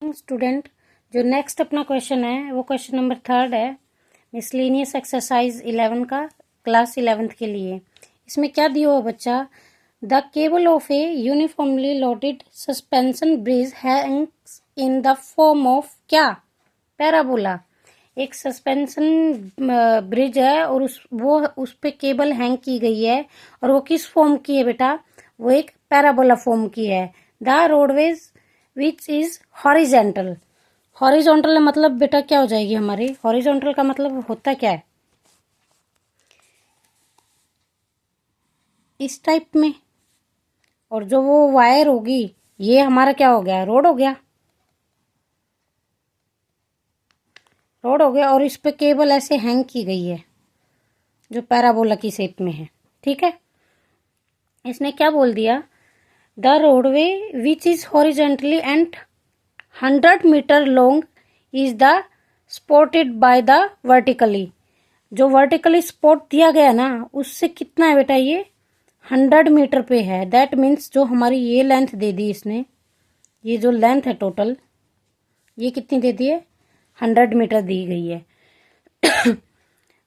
Student, जो next अपना question है वो क्वेश्चन नंबर 3 है मिसलेनियस एक्सरसाइज 11 का, क्लास 11th के लिए। इसमें क्या दिया हुआ बच्चा, the cable of A uniformly loaded suspension bridge Hanks in the form of क्या, पैराबोला। एक सस्पेंशन ब्रिज है और उस पे केबल हैंग की गई है और वो किस फॉर्म की है बेटा, वो एक पैराबोला फॉर्म की है। The roadways which is horizontal. Horizontal मतलब बेटा क्या हो जाएगी हमारी, हॉरिजॉन्टल का मतलब होता क्या है, इस टाइप में, और जो वो वायर होगी ये हमारा क्या हो गया, रोड हो गया, रोड हो गया। और इस पे केबल ऐसे हैंग की गई है जो पैराबोला की शेप में है, ठीक है। इसने क्या बोल दिया, the roadway which is horizontally and 100 metre long is the supported by the vertically. जो वर्टिकली स्पॉट दिया गया ना उससे कितना है बेटा, ये 100 मीटर पे है। दैट मीन्स जो हमारी ये लेंथ दे दी इसने, ये जो लेंथ है टोटल, ये कितनी दे दी है, 100 मीटर दी गई है।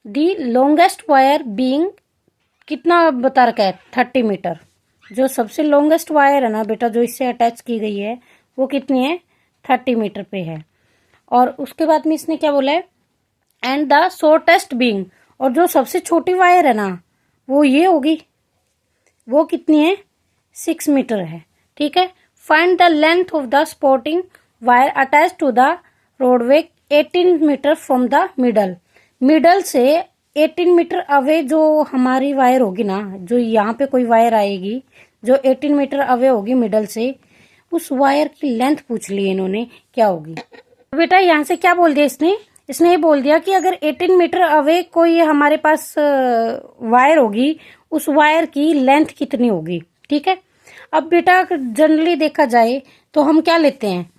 दी लॉन्गेस्ट वायर बीइंग, कितना बता रखा है, 30 मीटर। जो सबसे लॉन्गेस्ट वायर है ना बेटा, जो इससे अटैच की गई है, वो कितनी है, 30 मीटर पे है। और उसके बाद में इसने क्या बोला है, एंड द शॉर्टेस्ट बीइंग, और जो सबसे छोटी वायर है ना वो ये होगी, वो कितनी है, 6 मीटर है, ठीक है। Find the length of the supporting wire attach to the roadway 18 metre from the middle. Middle से 18 मीटर अवे जो हमारी वायर होगी ना, जो यहाँ पे कोई वायर आएगी जो 18 मीटर अवे होगी मिडल से, उस वायर की लेंथ पूछ ली इन्होंने क्या होगी। बेटा यहाँ से क्या बोल दिया इसने ये बोल दिया कि अगर 18 मीटर अवे कोई हमारे पास वायर होगी, उस वायर की लेंथ कितनी होगी, ठीक है। अब बेटा जनरली देखा जाए तो हम क्या लेते हैं,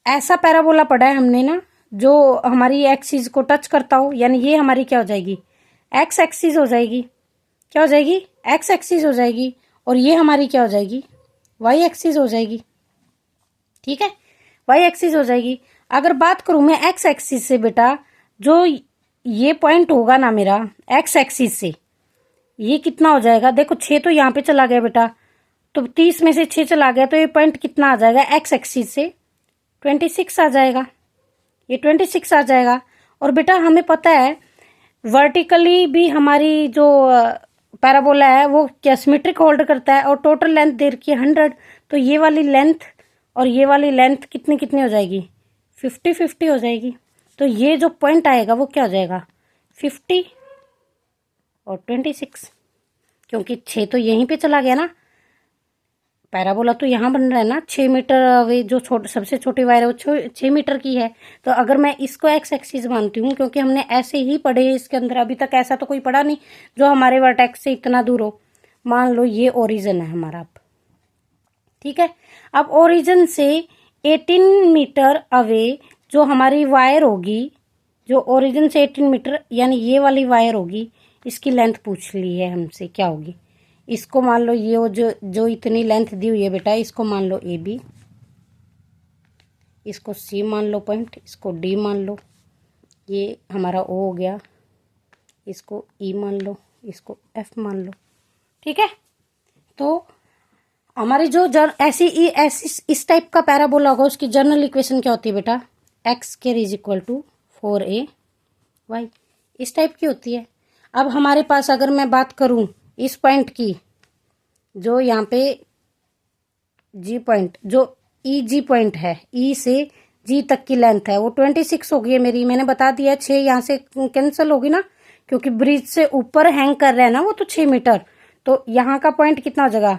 ऐसा पैराबोला पढ़ा है हमने ना जो हमारी एक्सिस को टच करता हो, यानी ये हमारी क्या हो जाएगी, एक्स एक्सिस हो जाएगी, क्या हो जाएगी, एक्स एक्सिस हो जाएगी। और ये हमारी क्या हो जाएगी, वाई एक्सिस हो जाएगी, ठीक है, वाई एक्सिस हो जाएगी। अगर बात करूं मैं एक्स एक्सिस से बेटा, जो ये पॉइंट होगा ना मेरा एक्स एक्सिस से, ये कितना हो जाएगा, देखो 6 तो यहाँ पे चला गया बेटा, तो 30 में से 6 चला गया, तो ये पॉइंट कितना आ जाएगा एक्स एक्सिस से, 26 आ जाएगा, ये 26 आ जाएगा। और बेटा हमें पता है वर्टिकली भी हमारी जो पैराबोला है वो क्या सिमेट्रिक होल्ड करता है, और टोटल लेंथ दे रखी है 100, तो ये वाली लेंथ और ये वाली लेंथ कितनी कितनी हो जाएगी, 50-50 हो जाएगी। तो ये जो पॉइंट आएगा वो क्या हो जाएगा, 50 और 26, क्योंकि 6 तो यहीं पे चला गया ना, पैराबोला तो यहाँ बन रहा है ना 6 मीटर अवे, जो सबसे छोटी वायर है वो 6 मीटर की है। तो अगर मैं इसको एक्स एक्सिस मानती हूँ, क्योंकि हमने ऐसे ही पढ़े इसके अंदर, अभी तक ऐसा तो कोई पढ़ा नहीं जो हमारे वर्टेक्स से इतना दूर हो। मान लो ये ओरिजिन है हमारा, अब ठीक है। अब ओरिजिन से 18 मीटर अवे जो हमारी वायर होगी, जो ओरिजिन से 18 मीटर यानी ये वाली वायर होगी, इसकी लेंथ पूछ ली है हमसे क्या होगी। इसको मान लो ये जो इतनी लेंथ दी हुई है बेटा, इसको मान लो ए बी, इसको सी मान लो पॉइंट, इसको डी मान लो, ये हमारा ओ हो गया, इसको ई मान लो, इसको एफ मान लो, ठीक है। तो हमारी जो ऐसी इस टाइप का पैराबोला होगा उसकी जनरल इक्वेशन क्या होती है बेटा, x square is equal to 4ay, इस टाइप की होती है। अब हमारे पास अगर मैं बात करूं इस पॉइंट की, जो यहाँ पे जी पॉइंट, जो ई जी पॉइंट है, ई से जी तक की लेंथ है वो 26 होगी है मेरी, मैंने बता दिया। 6 यहाँ से कैंसिल होगी ना, क्योंकि ब्रिज से ऊपर हैंग कर रहा है ना वो, तो 6 मीटर, तो यहाँ का पॉइंट कितना हो जाएगा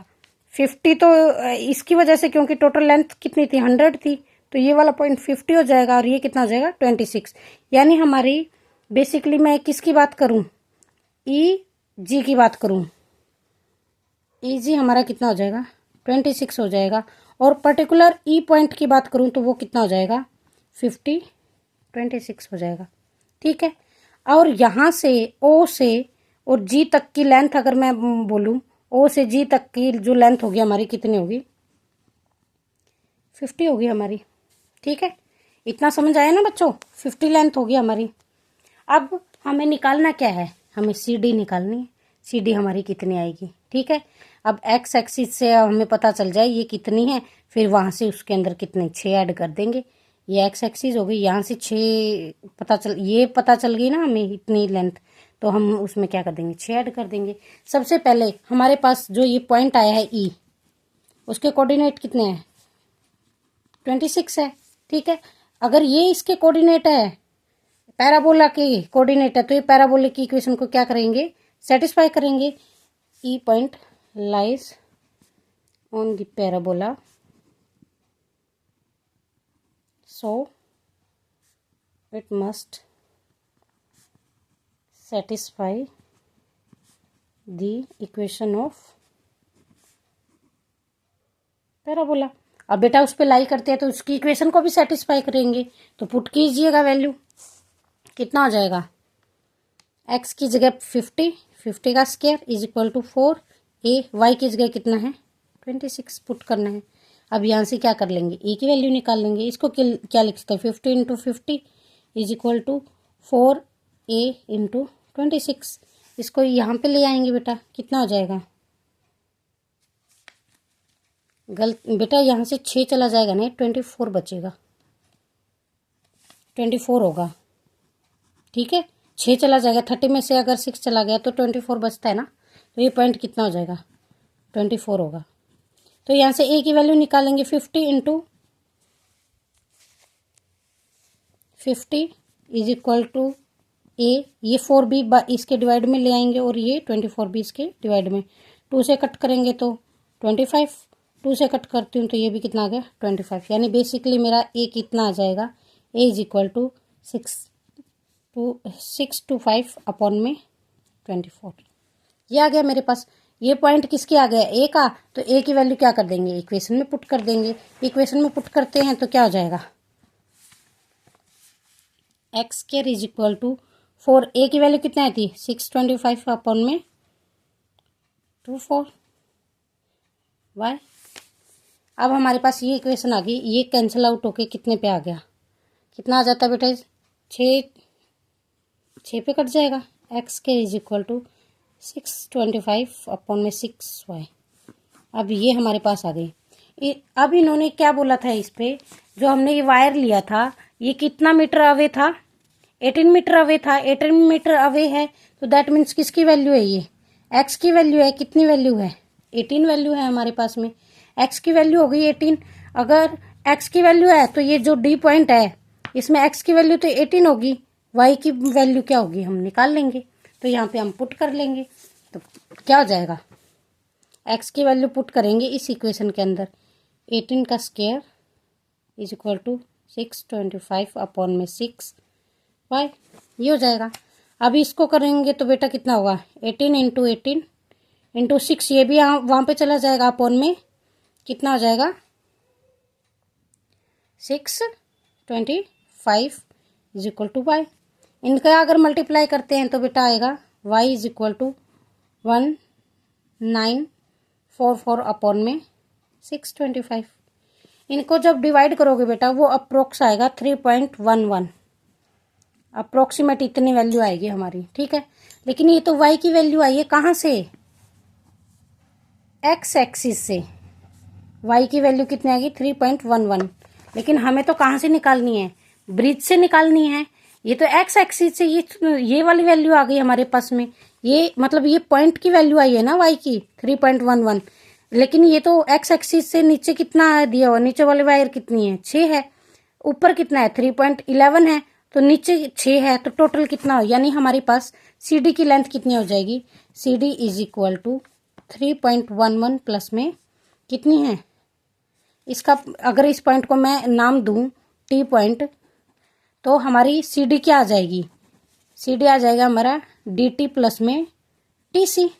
50, तो इसकी वजह से क्योंकि टोटल लेंथ कितनी थी 100 थी, तो ये वाला पॉइंट 50 हो जाएगा, और ये कितना हो जाएगा 26। यानी हमारी बेसिकली मैं किसकी बात करूं, ई जी की बात करूं, ई जी हमारा कितना हो जाएगा 26 हो जाएगा। और पर्टिकुलर ई पॉइंट की बात करूं तो वो कितना हो जाएगा 26 हो जाएगा, ठीक है। और यहाँ से ओ से और जी तक की लेंथ अगर मैं बोलूं, ओ से जी तक की जो लेंथ होगी हमारी कितनी होगी, 50 होगी हमारी, ठीक है, इतना समझ आया ना बच्चों। 50 लेंथ होगी हमारी। अब हमें निकालना क्या है, हमें CD निकालनी है। CD हमारी कितनी आएगी, ठीक है। अब एक्स एक्सिस से हमें पता चल जाए ये कितनी है, फिर वहाँ से उसके अंदर कितने 6 ऐड कर देंगे। ये एक्स एक्सिस हो गई, यहाँ से 6 ये पता चल गई ना हमें इतनी लेंथ, तो हम उसमें क्या कर देंगे 6 ऐड कर देंगे। सबसे पहले हमारे पास जो ये पॉइंट आया है E, उसके कोऑर्डिनेट कितने हैं 26 है, ठीक है। अगर ये इसके कोऑर्डिनेट है, पैराबोला के कोऑर्डिनेट है, तो ये पैराबोला की इक्वेशन को क्या करेंगे सेटिस्फाई करेंगे। E point lies on the parabola, so it must satisfy the equation of parabola. अब बेटा उस पर लाई करते हैं तो उसकी इक्वेशन को भी सेटिस्फाई करेंगे, तो पुट कीजिएगा वैल्यू, कितना हो जाएगा x की जगह 50 का square is equal to 4a, y की जगह कितना है 26 पुट करना है। अब यहाँ से क्या कर लेंगे a की वैल्यू निकाल लेंगे। इसको क्या लिख सकते हैं 50 into 50 is equal to 4a into 26। इसको यहाँ पे ले आएंगे बेटा, कितना हो जाएगा बेटा यहाँ से 6 चला जाएगा ना, 24 बचेगा, 24 होगा, ठीक है। 6 चला जाएगा, 30 में से अगर 6 चला गया तो 24 बचता है ना, तो ये पॉइंट कितना हो जाएगा 24 होगा। तो यहाँ से a की वैल्यू निकालेंगे 50 into 50 is equal to a, ये 4b इसके डिवाइड में ले आएंगे और ये 24b इसके डिवाइड में, 2 से कट करेंगे तो 25, 2 से कट करती हूँ तो ये भी कितना आ गया 25। यानी बेसिकली मेरा a कितना आ जाएगा, a is equal to 6 to 5 upon में 24। ये आ गया मेरे पास। ये पॉइंट किसके आ गया a का, तो a की वैल्यू क्या कर देंगे इक्वेशन में पुट कर देंगे। इक्वेशन में पुट करते हैं तो क्या हो जाएगा x square is equal to 4, a की वैल्यू कितना आई थी 625 अपॉन में 24 वाई। अब हमारे पास ये इक्वेशन आ गई, ये कैंसिल आउट होके कितने पे आ गया, कितना आ जाता है बेटा 6 पे कट जाएगा। एक्स के इज इक्वल टू 625 अपॉन में 6y। अब ये हमारे पास आ गई। अब इन्होंने क्या बोला था इस पे, जो हमने ये वायर लिया था ये कितना मीटर अवे था 18 मीटर अवे था। 18 मीटर अवे है तो दैट मीन्स किसकी वैल्यू है, ये एक्स की वैल्यू है। कितनी वैल्यू है 18 वैल्यू है हमारे पास में, एक्स की वैल्यू हो गई 18। अगर एक्स की वैल्यू है तो ये जो डी पॉइंट है इसमें एक्स की वैल्यू तो 18 होगी, वाई की वैल्यू क्या होगी हम निकाल लेंगे, तो यहाँ पे हम पुट कर लेंगे। तो क्या हो जाएगा एक्स की वैल्यू पुट करेंगे इस इक्वेशन के अंदर, 18 का square is equal to 625 upon में 6y, ये हो जाएगा। अभी इसको करेंगे तो बेटा कितना होगा 18 इंटू 18 इंटू 6, ये भी वहाँ पे चला जाएगा अपॉन में, कितना हो जाएगा 625 इज इक्वल टू वाई। इनका अगर मल्टीप्लाई करते हैं तो बेटा आएगा y is equal to 1944 upon में 625। इनको जब डिवाइड करोगे बेटा वो अप्रोक्स आएगा 3.11, अप्रोक्सीमेट इतनी वैल्यू आएगी हमारी, ठीक है। लेकिन ये तो y की वैल्यू आई है कहाँ से, x एक्सिस से। y की वैल्यू कितनी आएगी 3.11, लेकिन हमें तो कहाँ से निकालनी है ब्रिज से निकालनी है। ये तो x एक्सिस से ये वाली वैल्यू आ गई हमारे पास में, ये मतलब ये पॉइंट की वैल्यू आई है ना y की 3.11, लेकिन ये तो x एक्सिस से नीचे कितना दिया हुआ, नीचे वाली वायर कितनी है 6 है, ऊपर कितना है 3.11 है, तो नीचे 6 है, तो टोटल कितना हो, यानी हमारे पास CD की लेंथ कितनी हो जाएगी, CD is equal to 3.11 plus में कितनी है, इसका अगर इस पॉइंट को मैं नाम दूं T पॉइंट, तो हमारी CD क्या आ जाएगी, CD आ जाएगा हमारा DT प्लस में TC।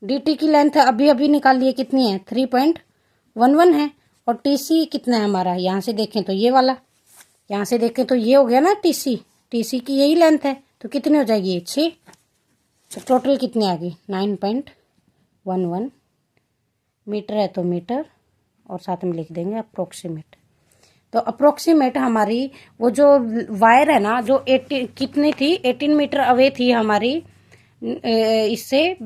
DT की लेंथ अभी अभी निकाल लिए कितनी है 3.11 है, और TC कितना है हमारा, यहाँ से देखें तो ये वाला, यहाँ से देखें तो ये हो गया ना TC, TC की यही लेंथ है, तो कितनी हो जाएगी 6, तो टोटल कितनी आ गई 9.11 मीटर है, तो मीटर और साथ में लिख देंगे अप्रोक्सीमेट। तो अप्रोक्सीमेट हमारी वो जो वायर है ना, जो 18 कितनी थी, 18 मीटर अवे थी हमारी इससे,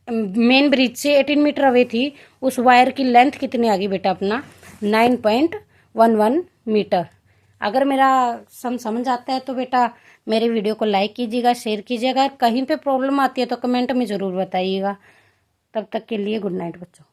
मेन ब्रिज से 18 मीटर अवे थी। उस वायर की लेंथ कितनी आ गई बेटा अपना 9.11 मीटर। अगर मेरा समझ आता है तो बेटा मेरे वीडियो को लाइक कीजिएगा, शेयर कीजिएगा। कहीं पे प्रॉब्लम आती है तो कमेंट में ज़रूर बताइएगा। तब तक के लिए गुड नाइट बच्चों।